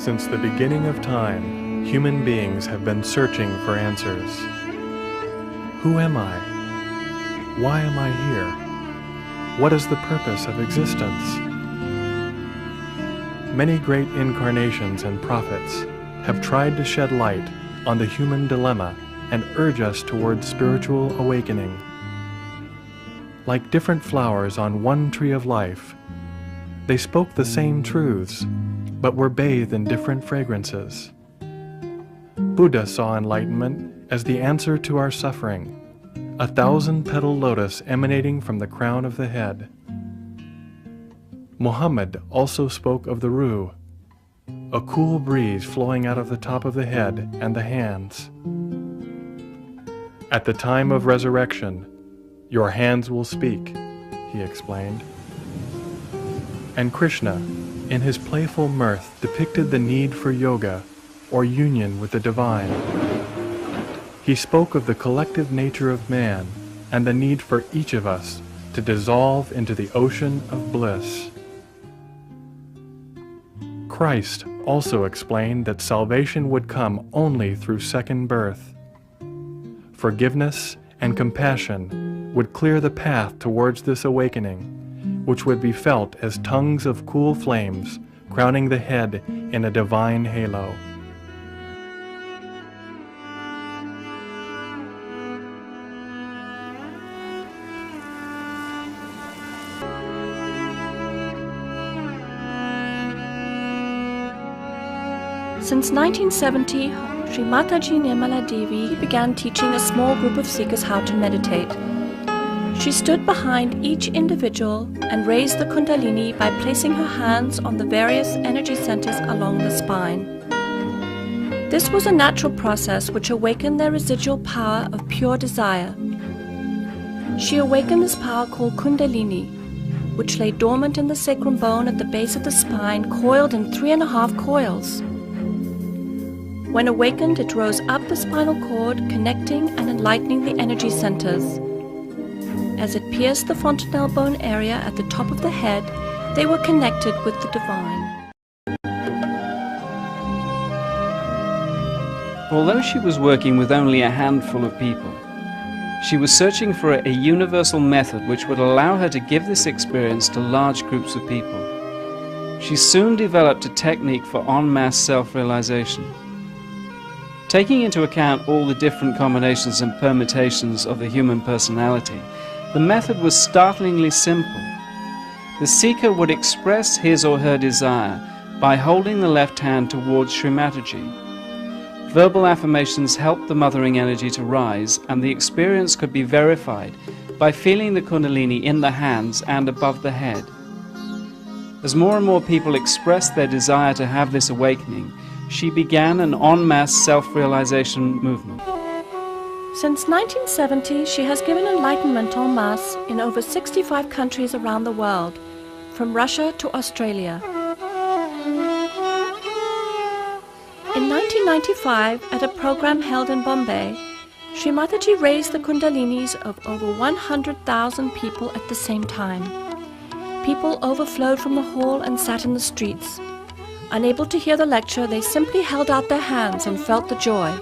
Since the beginning of time, human beings have been searching for answers. Who am I? Why am I here? What is the purpose of existence? Many great incarnations and prophets have tried to shed light on the human dilemma and urge us towards spiritual awakening. Like different flowers on one tree of life, they spoke the same truths, but were bathed in different fragrances. Buddha saw enlightenment as the answer to our suffering, a 1,000-petal lotus emanating from the crown of the head. Muhammad also spoke of the Ruh, a cool breeze flowing out of the top of the head and the hands. At the time of resurrection, your hands will speak, he explained. And Krishna, in his playful mirth, depicted the need for yoga, or union with the divine. He spoke of the collective nature of man and the need for each of us to dissolve into the ocean of bliss. Christ also explained that salvation would come only through second birth. Forgiveness and compassion would clear the path towards this awakening, which would be felt as tongues of cool flames crowning the head in a divine halo. Since 1970, Sri Mataji Nirmala Devi began teaching a small group of seekers how to meditate. She stood behind each individual and raised the Kundalini by placing her hands on the various energy centers along the spine. This was a natural process which awakened their residual power of pure desire. She awakened this power called Kundalini, which lay dormant in the sacrum bone at the base of the spine, coiled in 3.5 coils. When awakened, it rose up the spinal cord, connecting and enlightening the energy centers. As it pierced the fontanelle bone area at the top of the head, they were connected with the divine. Although she was working with only a handful of people, she was searching for a universal method which would allow her to give this experience to large groups of people. She soon developed a technique for en masse self-realization. Taking into account all the different combinations and permutations of the human personality, the method was startlingly simple. The seeker would express his or her desire by holding the left hand towards Sri Mataji. Verbal affirmations helped the mothering energy to rise, and the experience could be verified by feeling the Kundalini in the hands and above the head. As more and more people expressed their desire to have this awakening, she began an en masse self-realization movement. Since 1970, she has given enlightenment en masse in over 65 countries around the world, from Russia to Australia. In 1995, at a program held in Bombay, Sri Mataji raised the Kundalinis of over 100,000 people at the same time. People overflowed from the hall and sat in the streets. Unable to hear the lecture, they simply held out their hands and felt the joy.